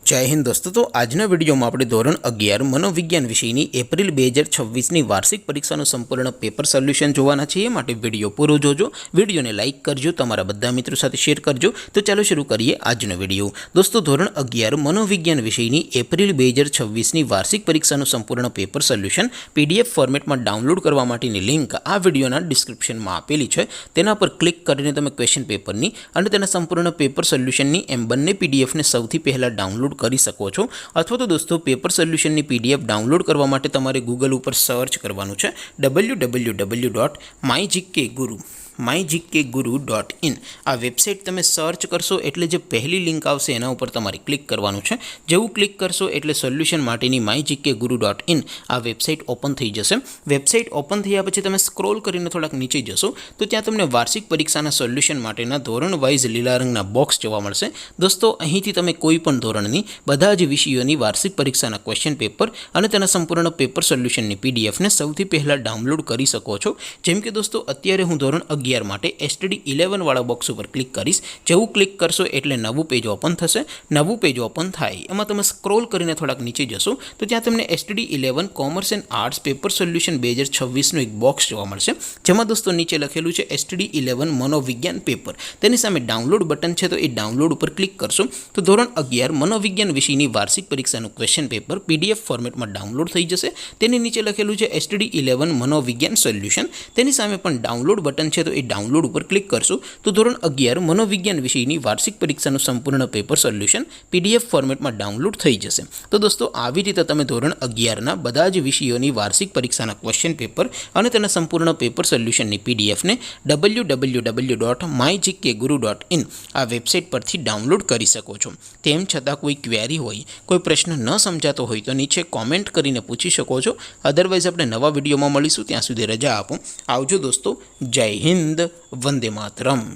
जय हिंद दोस्तों। तो आजना विडियो में આપણે ધોરણ 11 મનોવિજ્ઞાન વિષયની એપ્રિલ 2026ની વાર્ષિક પરીક્ષાનું સંપૂર્ણ પેપર સોલ્યુશન જોવાના છીએ। માટે વિડિયો પૂરો જોજો, વિડિયોને લાઈક કરજો, તમારા બધા મિત્રો સાથે શેર કરજો। તો ચાલો શરૂ કરીએ આજનો વિડિયો। दोस्तों ધોરણ 11 મનોવિજ્ઞાન વિષયની એપ્રિલ 2026ની વાર્ષિક પરીક્ષાનું સંપૂર્ણ પેપર સોલ્યુશન પીડીએફ ફોર્મેટમાં ડાઉનલોડ કરવા માટેની લિંક આ વિડિયોના ડિસ્ક્રિપ્શનમાં આપેલી છે। તેના પર ક્લિક કરીને તમે ક્વેશ્ચન પેપરની અને તેના સંપૂર્ણ પેપર સોલ્યુશનની એમ બંને પીડીએફને સૌથી પહેલા ડાઉનલોડ કરી શકો છો। अथवा तो दोस्तों पेपर सोल्यूशन पीडीएफ डाउनलॉड करवा माटे तमारे गूगल पर सर्च करवानुं छे www.mygkguru.in आ वेबसाइट तमे सर्च करशो एटले जे पहली लिंक आवशे एना उपर तमारे क्लिक करवानुं छे। जेवुं क्लिक करशो एटले सोल्यूशन माटेनी mygkguru.in आ वेबसाइट ओपन थई जशे। वेबसाइट ओपन थया पछी तमे स्क्रॉल करीने थोड़ाक नीचे जशो तो त्यां तमने वार्षिक परीक्षाना सोल्यूशन माटेना धोरण वाइज लीला रंगना बॉक्स जोवा मळशे। दोस्तों અહીંથી તમે કોઈ પણ ધોરણની બધા જ વિષયોની વાર્ષિક પરીક્ષાના ક્વેશ્ચન પેપર અને તેના સંપૂર્ણ પેપર સોલ્યુશનની પીડીએફને સૌથી પહેલા ડાઉનલોડ કરી શકો છો। જેમ કે દોસ્તો અત્યારે હું ધોરણ 11 માટે એસટીડી 11 વાળા બોક્સ ઉપર ક્લિક કરીશ। જેવું ક્લિક કરશો એટલે નવું પેજ ઓપન થશે। નવું પેજ ઓપન થાય એમાં તમે સ્ક્રોલ કરીને થોડાક નીચે જશો તો ત્યાં તમને STD 11 commerce and arts paper solution 2026 નું એક બોક્સ જોવા મળશે। જેમાં દોસ્તો નીચે લખેલું છે એસટીડી 11 મનોવિજ્ઞાન પેપર। તેની સામે ડાઉનલોડ બટન છે તો એ ડાઉનલોડ ઉપર ક્લિક કરશો तो ધોરણ 11 મનોવિજ્ઞાન વિષયની વાર્ષિક પરીક્ષાનું ક્વેશ્ચન પેપર પીડીએફ ફોર્મેટમાં ડાઉનલોડ થઈ જશે। તેની નીચે લખેલું છે એસટીડી 11 મનોવિજ્ઞાન સોલ્યુશન। તેની સામે પણ ડાઉનલોડ બટન છે તો એ ડાઉનલોડ ઉપર ક્લિક કરશો તો ધોરણ 11 મનોવિજ્ઞાન વિષયની વાર્ષિક પરીક્ષાનું સંપૂર્ણ પેપર સોલ્યુશન પીડીએફ ફોર્મેટમાં ડાઉનલોડ થઈ જશે। તો દોસ્તો આવી રીતે તમે ધોરણ 11ના બધા જ વિષયોની વાર્ષિક પરીક્ષાના ક્વેશ્ચન પેપર અને તેના સંપૂર્ણ પેપર સોલ્યુશનની પીડીએફને www.mygkguru.in આ વેબસાઇટ પરથી ડાઉનલોડ કરી શકો છો। તેમ છતાં કોઈ ક્વેરી હોય, કોઈ પ્રશ્ન ન સમજાતો હોય તો નીચે કોમેન્ટ કરીને પૂછી શકો છો। અધરવાઇઝ આપણે નવા વિડીયોમાં મળીશું, ત્યાં સુધી રજા આપો। આવજો દોસ્તો। જય હિન્દ, વંદે માતરમ।